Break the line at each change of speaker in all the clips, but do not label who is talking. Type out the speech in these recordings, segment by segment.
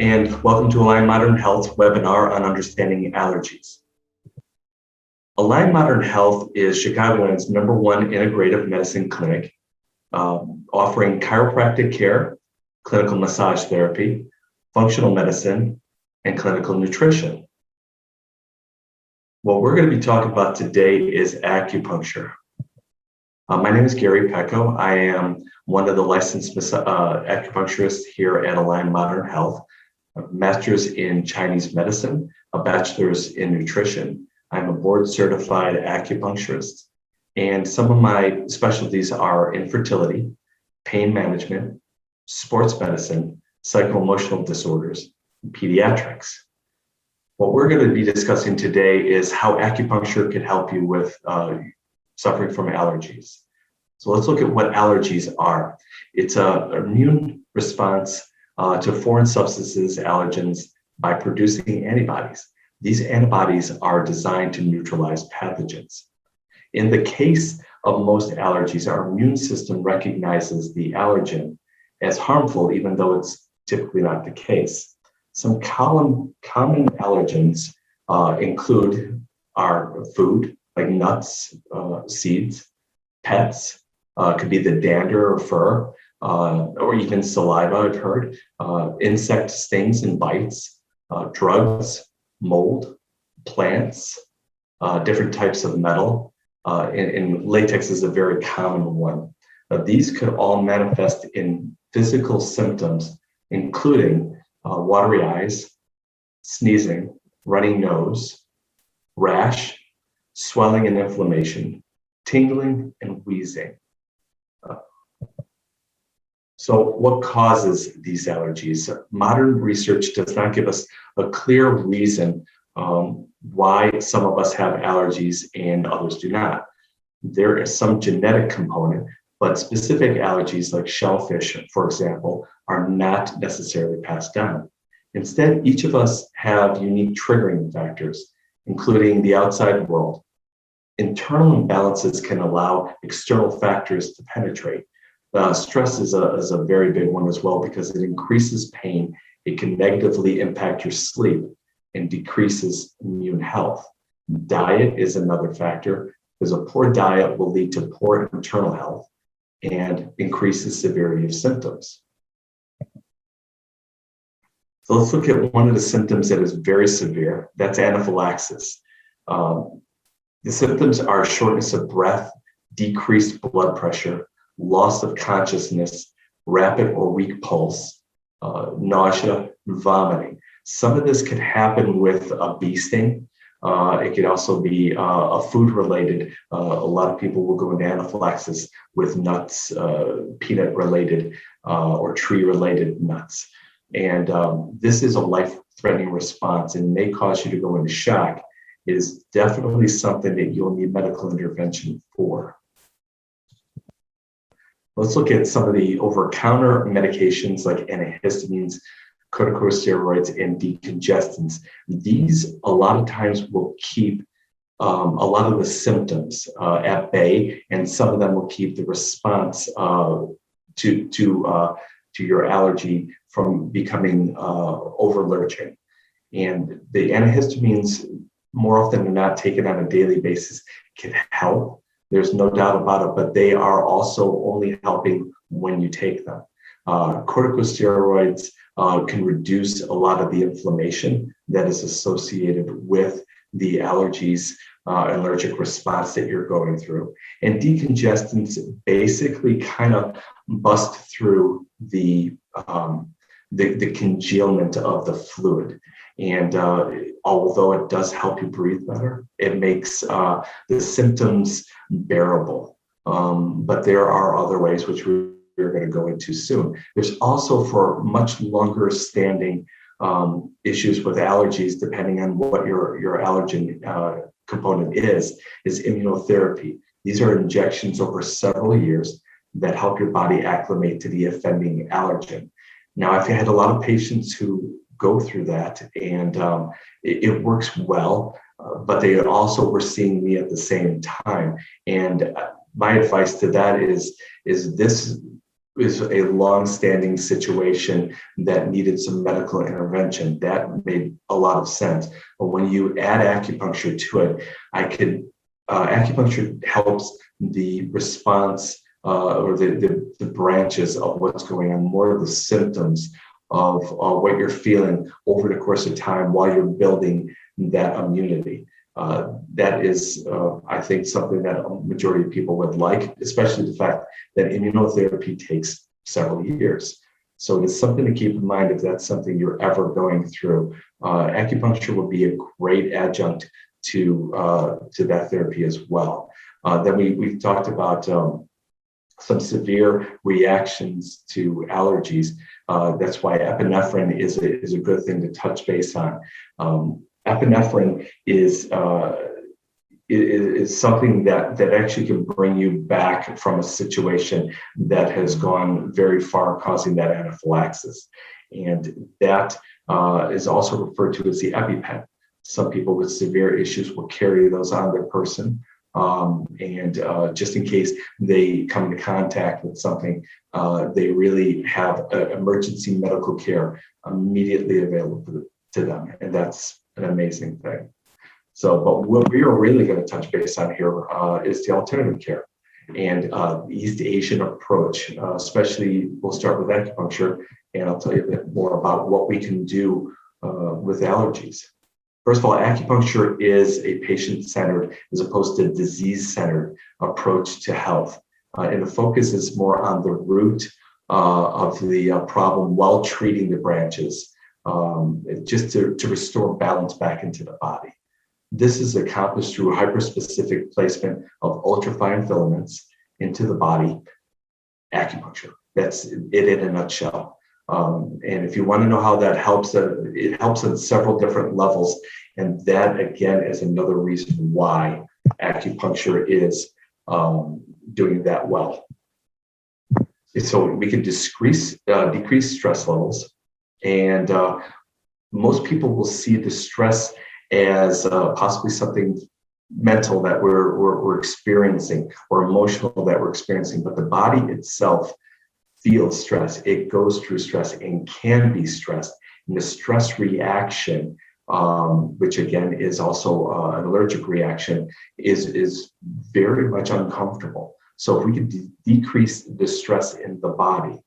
and welcome to Align Modern Health webinar on understanding allergies. Align Modern Health is Chicagoland's #1 integrative medicine clinic, offering chiropractic care, clinical massage therapy, functional medicine, and clinical nutrition. What we're going to be talking about today is acupuncture. My name is Gary Pecco. I am one of the licensed acupuncturists here at Align Modern Health. A master's in Chinese medicine, a bachelor's in nutrition. I'm a board certified acupuncturist, and some of my specialties are infertility, pain management, sports medicine, psycho-emotional disorders, and pediatrics. What we're going to be discussing today is how acupuncture can help you with suffering from allergies. So let's look at what allergies are. It's an immune response to foreign substances, allergens, by producing antibodies. These antibodies are designed to neutralize pathogens. In the case of most allergies, our immune system recognizes the allergen as harmful, even though it's typically not the case. Some common allergens include our food, like nuts, seeds, pets, could be the dander or fur, or even saliva, I've heard, insect stings and bites, drugs, mold, plants, different types of metal, and latex is a very common one. These could all manifest in physical symptoms, including watery eyes, sneezing, running nose, rash, swelling and inflammation, tingling, and wheezing. So what causes these allergies? Modern research does not give us a clear reason why some of us have allergies and others do not. There is some genetic component, but specific allergies like shellfish, for example, are not necessarily passed down. Instead, each of us have unique triggering factors, including the outside world. Internal imbalances can allow external factors to penetrate. Stress is a very big one as well because it increases pain. It can negatively impact your sleep and decreases immune health. Diet is another factor because a poor diet will lead to poor internal health and increases severity of symptoms. So let's look at one of the symptoms that is very severe. That's anaphylaxis. The symptoms are shortness of breath, decreased blood pressure, loss of consciousness, rapid or weak pulse, nausea, vomiting. Some of this could happen with a bee sting. It could also be a food-related. A lot of people will go into anaphylaxis with nuts, peanut-related or tree-related nuts. And this is a life-threatening response and may cause you to go into shock. It is definitely something that you'll need medical intervention for. Let's look at some of the over-counter medications like antihistamines, corticosteroids, and decongestants. These, a lot of times, will keep a lot of the symptoms at bay, and some of them will keep the response to your allergy from becoming over-lurching. And the antihistamines, more often than not, taken on a daily basis, can help. There's no doubt about it, but they are also only helping when you take them. Corticosteroids can reduce a lot of the inflammation that is associated with the allergies, allergic response that you're going through. And decongestants basically kind of bust through the congealment of the fluid. And although it does help you breathe better, it makes the symptoms bearable. But there are other ways which we're going to go into soon. There's also, for much longer standing issues with allergies, depending on what your allergen component is immunotherapy. These are injections over several years that help your body acclimate to the offending allergen. Now, I've had a lot of patients who go through that, and it works well, but they also were seeing me at the same time. And my advice to that is this is a long-standing situation that needed some medical intervention. That made a lot of sense. But when you add acupuncture to it, acupuncture helps the response or the branches of what's going on, more of the symptoms of what you're feeling over the course of time while you're building that immunity. That is, I think, something that a majority of people would like, especially the fact that immunotherapy takes several years. So it's something to keep in mind if that's something you're ever going through. Acupuncture will be a great adjunct to that therapy as well. Then we've talked about some severe reactions to allergies. That's why epinephrine is a good thing to touch base on. Epinephrine is something that actually can bring you back from a situation that has gone very far, causing that anaphylaxis. And that is also referred to as the EpiPen. Some people with severe issues will carry those on their person. Just in case they come into contact with something, they really have emergency medical care immediately available to them. And that's an amazing thing. So, but what we are really going to touch base on here is the alternative care and the East Asian approach, especially we'll start with acupuncture, and I'll tell you a bit more about what we can do with allergies. First of all, acupuncture is a patient-centered as opposed to disease-centered approach to health. And the focus is more on the root of the problem while treating the branches, just to restore balance back into the body. This is accomplished through hyperspecific placement of ultrafine filaments into the body, acupuncture. That's it in a nutshell. And if you want to know how that helps, it helps on several different levels. And that, again, is another reason why acupuncture is doing that well. So we can decrease stress levels. And most people will see the stress as possibly something mental that we're experiencing or emotional that we're experiencing. But the body itself feels stress. It goes through stress and can be stressed. And the stress reaction, which again is also an allergic reaction, is very much uncomfortable. So if we can decrease the stress in the body,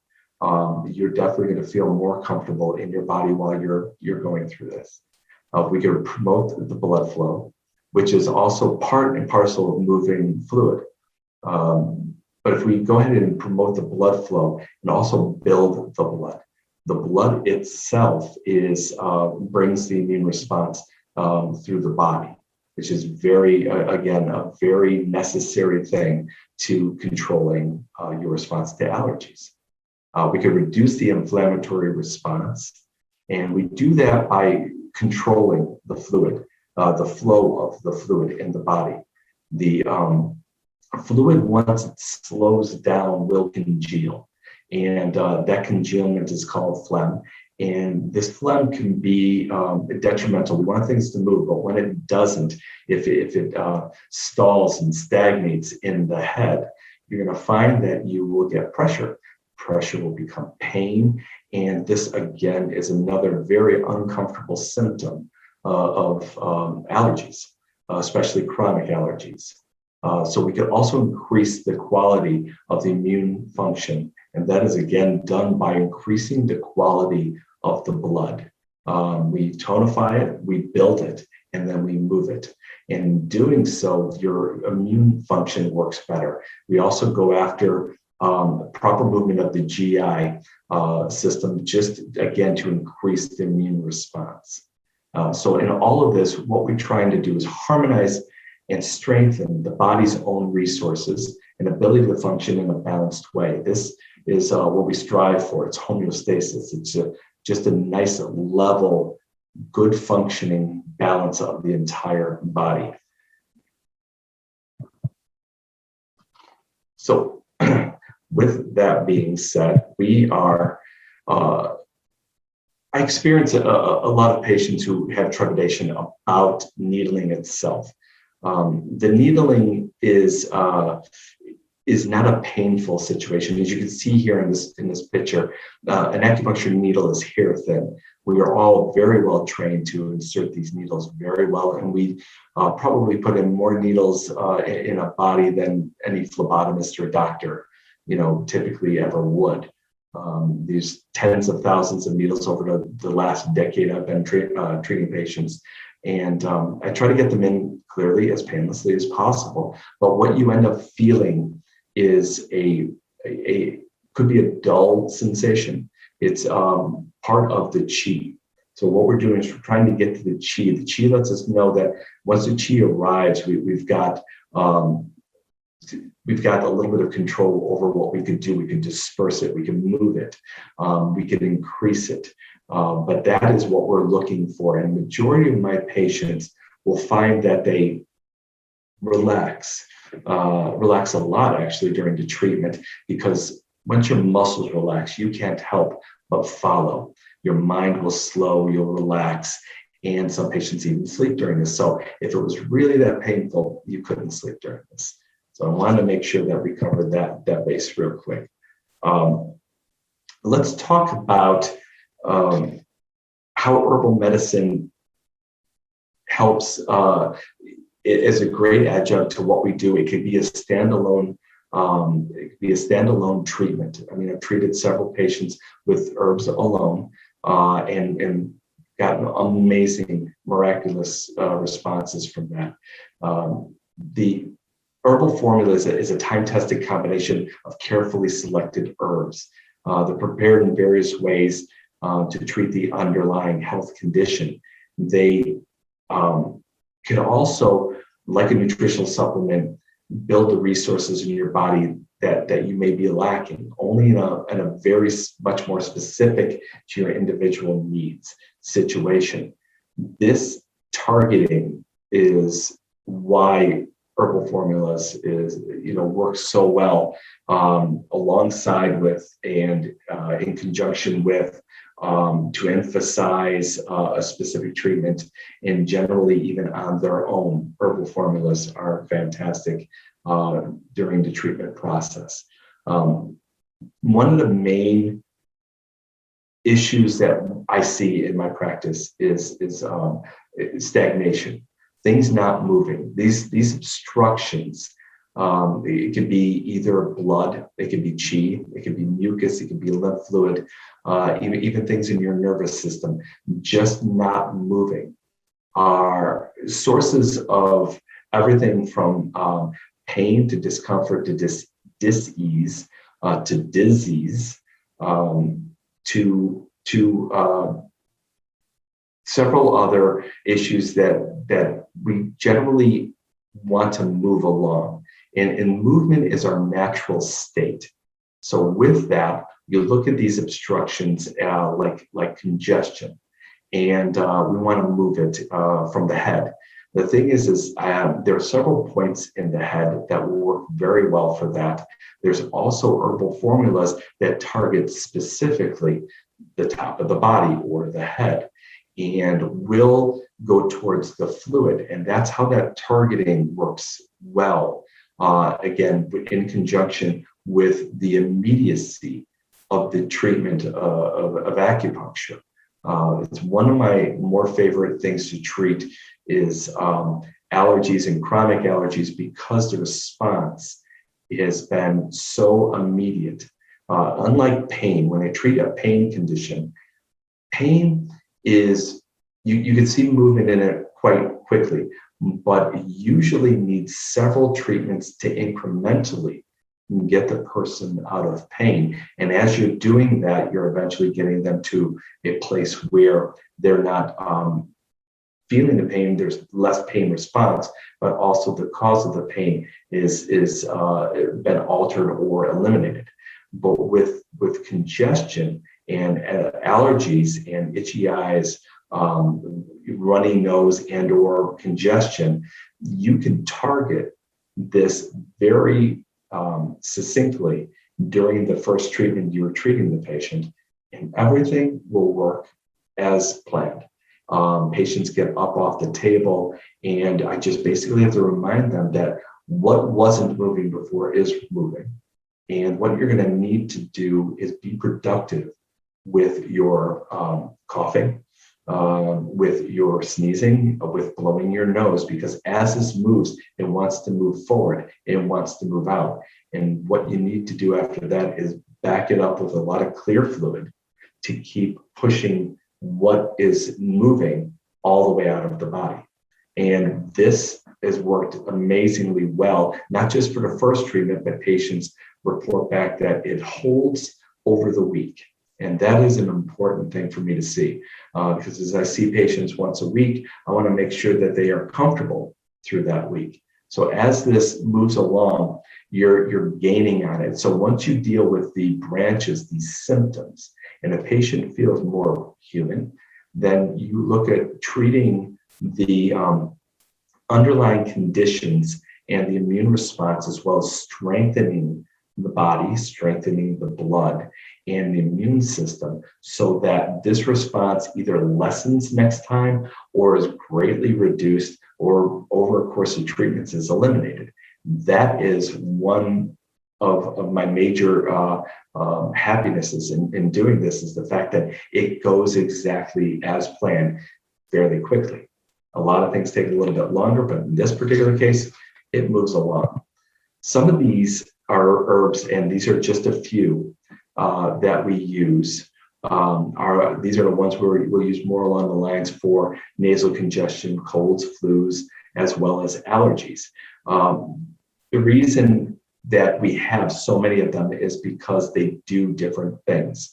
you're definitely going to feel more comfortable in your body while you're going through this. We can promote the blood flow, which is also part and parcel of moving fluid. But if we go ahead and promote the blood flow and also build the blood itself brings the immune response through the body, which is a very necessary thing to controlling your response to allergies. We can reduce the inflammatory response, and we do that by controlling the fluid, the flow of the fluid in the body. The fluid, once it slows down, will congeal. And that congealment is called phlegm. And this phlegm can be detrimental. We want things to move, but when it doesn't, if it stalls and stagnates in the head, you're going to find that you will get pressure. Pressure will become pain. And this, again, is another very uncomfortable symptom of allergies, especially chronic allergies. So we could also increase the quality of the immune function. And that is, again, done by increasing the quality of the blood. We tonify it, we build it, and then we move it. In doing so, your immune function works better. We also go after proper movement of the GI system, just again to increase the immune response. So in all of this, what we're trying to do is harmonize and strengthen the body's own resources and ability to function in a balanced way. This is what we strive for. It's homeostasis. It's just a nice level, good functioning balance of the entire body. So with that being said, I experience a lot of patients who have trepidation about needling itself. The needling is is not a painful situation. As you can see here in this picture, an acupuncture needle is hair thin. We are all very well trained to insert these needles very well, and we probably put in more needles in a body than any phlebotomist or doctor, typically ever would. These tens of thousands of needles over the last decade I've been treating patients. And I try to get them in clearly as painlessly as possible. But what you end up feeling is could be a dull sensation. It's part of the chi. So what we're doing is we're trying to get to the chi. The chi lets us know that once the chi arrives, we've got a little bit of control over what we could do. We can disperse it, we can move it, we can increase it. But that is what we're looking for. And the majority of my patients will find that they relax a lot actually during the treatment, because once your muscles relax, you can't help but follow. Your mind will slow, you'll relax, and some patients even sleep during this. So if it was really that painful, you couldn't sleep during this. So I wanted to make sure that we covered that base real quick. Let's talk about how herbal medicine helps. It is a great adjunct to what we do. It could be a standalone. Treatment. I mean, I've treated several patients with herbs alone, and gotten amazing, miraculous responses from that. The Herbal Formulas is a time-tested combination of carefully selected herbs. They're prepared in various ways to treat the underlying health condition. They can also, like a nutritional supplement, build the resources in your body that you may be lacking, only in a very much more specific to your individual needs situation. This targeting is why Herbal Formulas works so well alongside with and in conjunction with to emphasize a specific treatment, and generally even on their own. Herbal Formulas are fantastic during the treatment process. One of the main issues that I see in my practice is stagnation. Things not moving. These obstructions. It could be either blood, it could be chi, it could be mucus, it could be lymph fluid, even things in your nervous system just not moving are sources of everything from pain to discomfort to dis-ease to disease to several other issues that we generally want to move along. And movement is our natural state. So with that, you look at these obstructions like congestion, and we want to move it from the head. The thing is there are several points in the head that will work very well for that. There's also herbal formulas that target specifically the top of the body or the head, and will go towards the fluid. And that's how that targeting works well. Again, in conjunction with the immediacy of the treatment of acupuncture. It's one of my more favorite things to treat is allergies and chronic allergies, because the response has been so immediate. Unlike pain, when I treat a pain condition, pain is, you can see movement in it quite quickly, but it usually needs several treatments to incrementally get the person out of pain. And as you're doing that, you're eventually getting them to a place where they're not feeling the pain. There's less pain response, but also the cause of the pain is been altered or eliminated. But with congestion and allergies and itchy eyes, runny nose and or congestion, you can target this very succinctly during the first treatment you were treating the patient, and everything will work as planned. Patients get up off the table, and I just basically have to remind them that What wasn't moving before is moving. And what you're going to need to do is be productive with your coughing, with your sneezing, with blowing your nose, because as this moves, it wants to move forward, it wants to move out. And what you need to do after that is back it up with a lot of clear fluid to keep pushing what is moving all the way out of the body. And this has worked amazingly well, not just for the first treatment, but patients report back that it holds over the week. And that is an important thing for me to see, because as I see patients once a week, I want to make sure that they are comfortable through that week. So as this moves along, you're gaining on it. So once you deal with the branches, these symptoms, and a patient feels more human, then you look at treating the underlying conditions and the immune response, as well as strengthening the body, strengthening the blood and the immune system, so that this response either lessens next time or is greatly reduced, or over a course of treatments is eliminated. That is one of my major happinesses in doing this, is the fact that it goes exactly as planned fairly quickly. A lot of things take a little bit longer, but in this particular case, it moves along. Some of these are herbs, and these are just a few that we use. These are the ones where we'll use more along the lines for nasal congestion, colds, flus, as well as allergies. The reason that we have so many of them is because they do different things.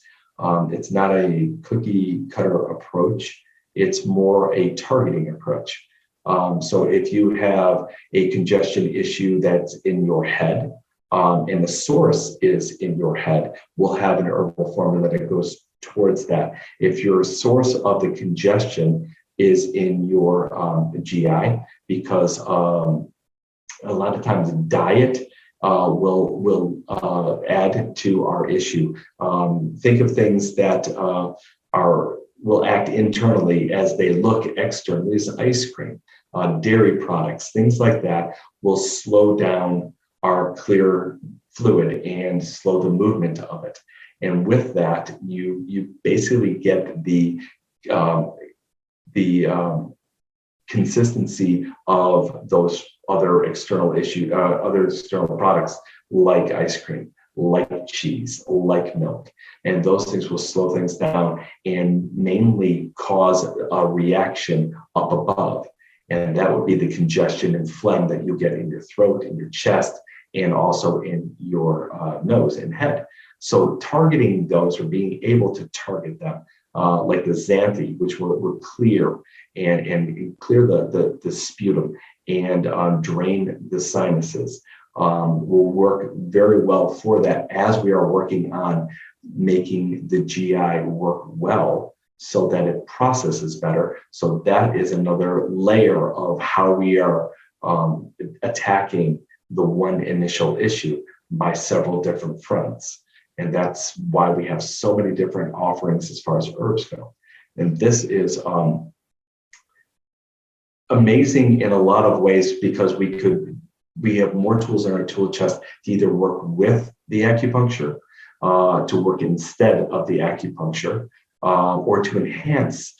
It's not a cookie cutter approach. It's more a targeting approach. So if you have a congestion issue that's in your head, and the source is in your head, we'll have an herbal formula that goes towards that. If your source of the congestion is in your GI, because a lot of times diet will add to our issue. Think of things that will act internally as they look externally, as ice cream, dairy products, things like that will slow down our clear fluid and slow the movement of it. And with that, you basically get the consistency of those other external other external products like ice cream, like cheese, like milk. And those things will slow things down and mainly cause a reaction up above. And that would be the congestion and phlegm that you get in your throat, in your chest, and also in your nose and head. So targeting those, or being able to target them, like the xanthe, which will clear and clear the sputum and drain the sinuses, will work very well for that, as we are working on making the GI work well so that it processes better. So that is another layer of how we are attacking the one initial issue by several different fronts. And that's why we have so many different offerings as far as herbs go. And this is amazing in a lot of ways, because we have more tools in our tool chest to either work with the acupuncture, to work instead of the acupuncture, or to enhance,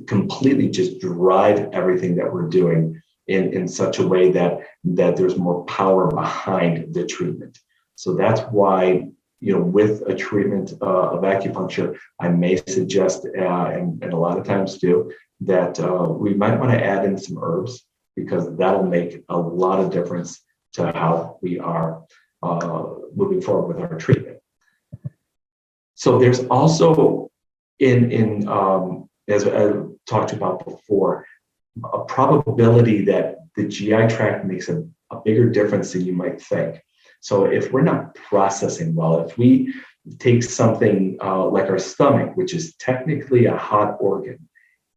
completely just drive everything that we're doing in such a way that there's more power behind the treatment. So that's why, with a treatment of acupuncture, I may suggest, and a lot of times do, that we might want to add in some herbs, because that'll make a lot of difference to how we are moving forward with our treatment. So there's also, as I talked about before, a probability that the GI tract makes a bigger difference than you might think. So if we're not processing well, if we take something like our stomach, which is technically a hot organ,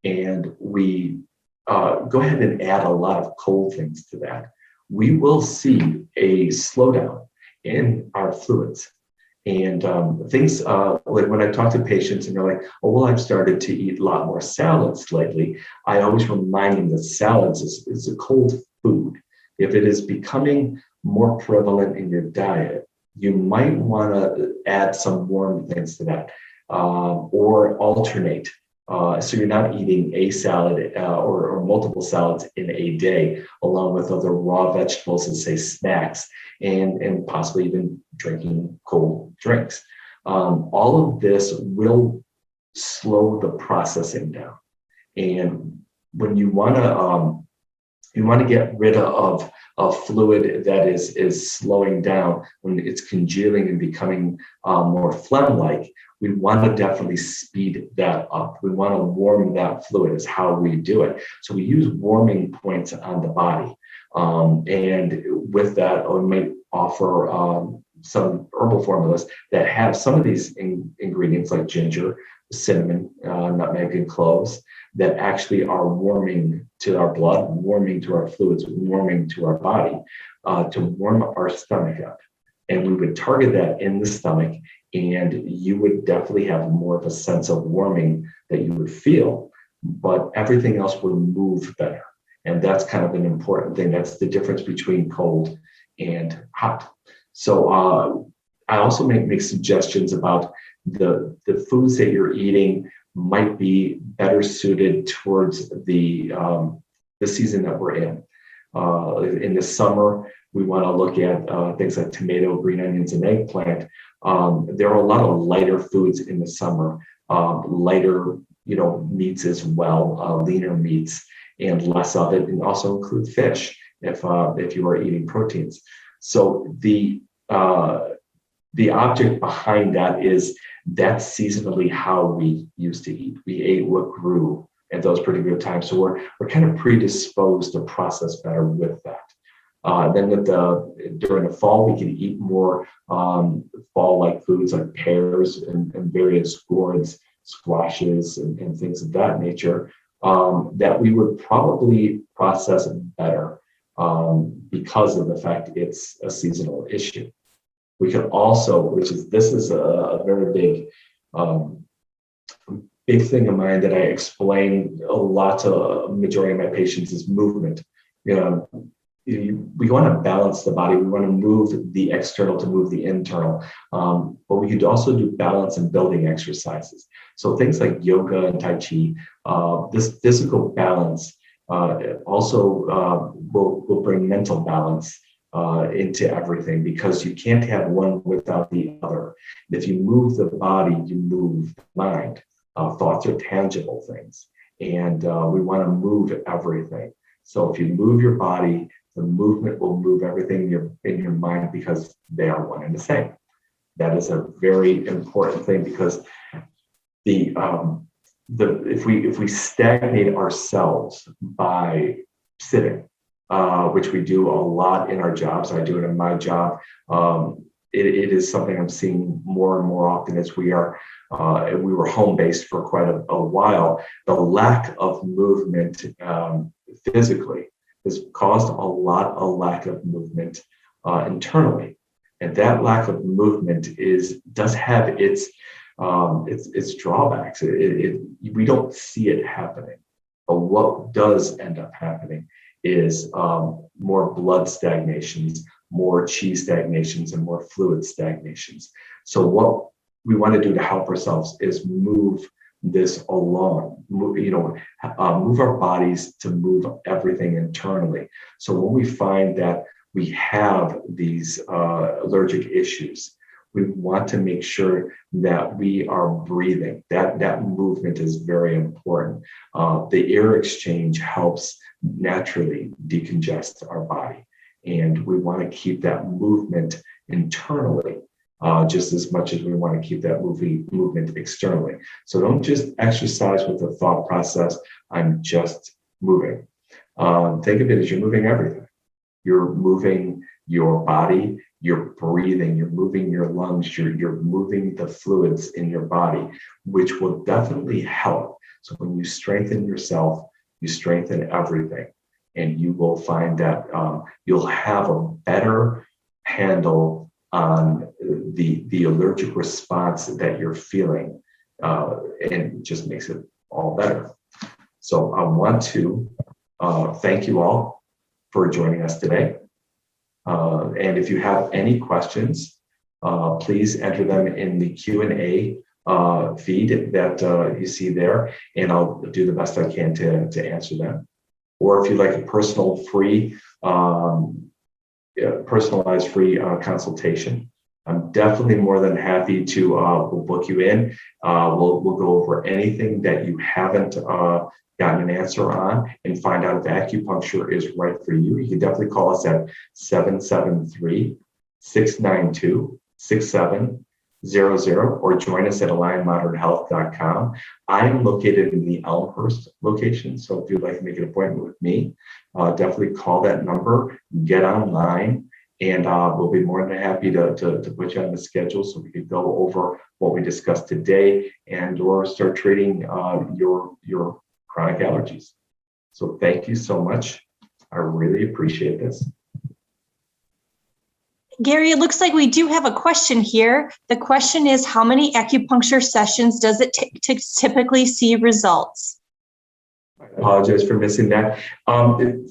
and we go ahead and add a lot of cold things to that, we will see a slowdown in our fluids. And things like when I talk to patients and they're like, oh, well, I've started to eat a lot more salads lately, I always remind them that salads is a cold food. If it is becoming more prevalent in your diet, you might want to add some warm things to that, or alternate. So you're not eating a salad or multiple salads in a day, along with other raw vegetables and say snacks, and possibly even drinking cold drinks. All of this will slow the processing down. And when you want to get rid of a fluid that is slowing down, when it's congealing and becoming more phlegm-like, we want to definitely speed that up. We want to warm that fluid is how we do it. So we use warming points on the body. And with that, we may offer some herbal formulas that have some of these ingredients like ginger, cinnamon, nutmeg, and cloves that actually are warming to our blood, warming to our fluids, warming to our body, to warm our stomach up. And we would target that in the stomach, and you would definitely have more of a sense of warming that you would feel, but everything else would move better. And that's kind of an important thing. That's the difference between cold and hot. So I also make suggestions about the foods that you're eating might be better suited towards the season that we're in. In the summer, we want to look at things like tomato, green onions, and eggplant. There are a lot of lighter foods in the summer, lighter, meats as well, leaner meats, and less of it, and also include fish if you are eating proteins. So the object behind that is that's seasonally how we used to eat. We ate what grew at those particular times. So we're kind of predisposed to process better with that. Then during the fall, we can eat more fall-like foods like pears and various gourds, squashes, and things of that nature that we would probably process better because of the fact it's a seasonal issue. We can also, this is a very big thing of mine that I explain a lot to a majority of my patients is movement. We want to balance the body. We want to move the external to move the internal. But we could also do balance and building exercises. So things like yoga and Tai Chi, this physical balance also will bring mental balance into everything, because you can't have one without the other. If you move the body, you move the mind. Thoughts are tangible things, and we want to move everything. So if you move your body, the movement will move everything in your mind, because they are one and the same. That is a very important thing, because if we stagnate ourselves by sitting, which we do a lot in our jobs. I do it in my job. It is something I'm seeing more and more often as we were home-based for quite a while. The lack of movement physically has caused a lack of movement internally. And that lack of movement does have its drawbacks. We don't see it happening. But what does end up happening is more blood stagnations, more chi stagnations, and more fluid stagnations. So what we want to do to help ourselves is move this along, move our bodies to move everything internally. So when we find that we have these allergic issues, we want to make sure that we are breathing. That movement is very important. The air exchange helps naturally decongest our body. And we want to keep that movement internally just as much as we want to keep that movement externally. So don't just exercise with the thought process, I'm just moving. Think of it as you're moving everything. You're moving your body, you're breathing, you're moving your lungs, you're moving the fluids in your body, which will definitely help. So when you strengthen yourself, you strengthen everything, and you will find that you'll have a better handle on the allergic response that you're feeling, and it just makes it all better. So I want to thank you all for joining us today. And if you have any questions, please enter them in the Q&A feed that you see there, and I'll do the best I can to answer them. Or if you'd like a personalized free consultation, I'm definitely more than happy to we'll book you in. We'll go over anything that you haven't gotten an answer on and find out if acupuncture is right for you. You can definitely call us at 773-692-6700 or join us at AlignModernHealth.com. I am located in the Elmhurst location, so if you'd like to make an appointment with me, definitely call that number, get online, and we'll be more than happy to put you on the schedule so we could go over what we discussed today and or start treating your chronic allergies. So thank you so much. I really appreciate this.
Gary, it looks like we do have a question here. The question is, how many acupuncture sessions does it take to typically see results?
I apologize for missing that. When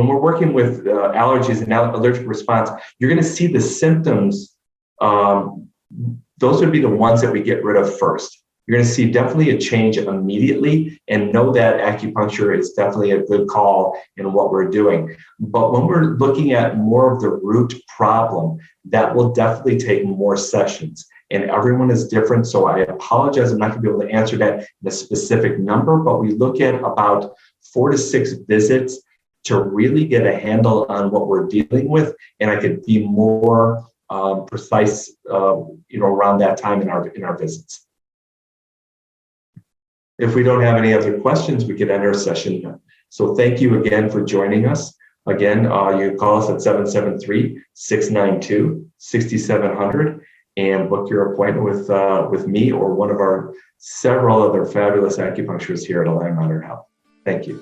we're working with allergies and allergic response, you're going to see the symptoms. Those would be the ones that we get rid of first. You're going to see definitely a change immediately, and know that acupuncture is definitely a good call in what we're doing. But when we're looking at more of the root problem, that will definitely take more sessions. And everyone is different, so I apologize. I'm not going to be able to answer that in a specific number, but we look at about 4 to 6 visits to really get a handle on what we're dealing with, and I could be more precise, around that time in our visits. If we don't have any other questions, we could end our session here. So thank you again for joining us. Again, you can call us at 773-692-6700 and book your appointment with me or one of our several other fabulous acupuncturists here at Align Modern Health. Thank you.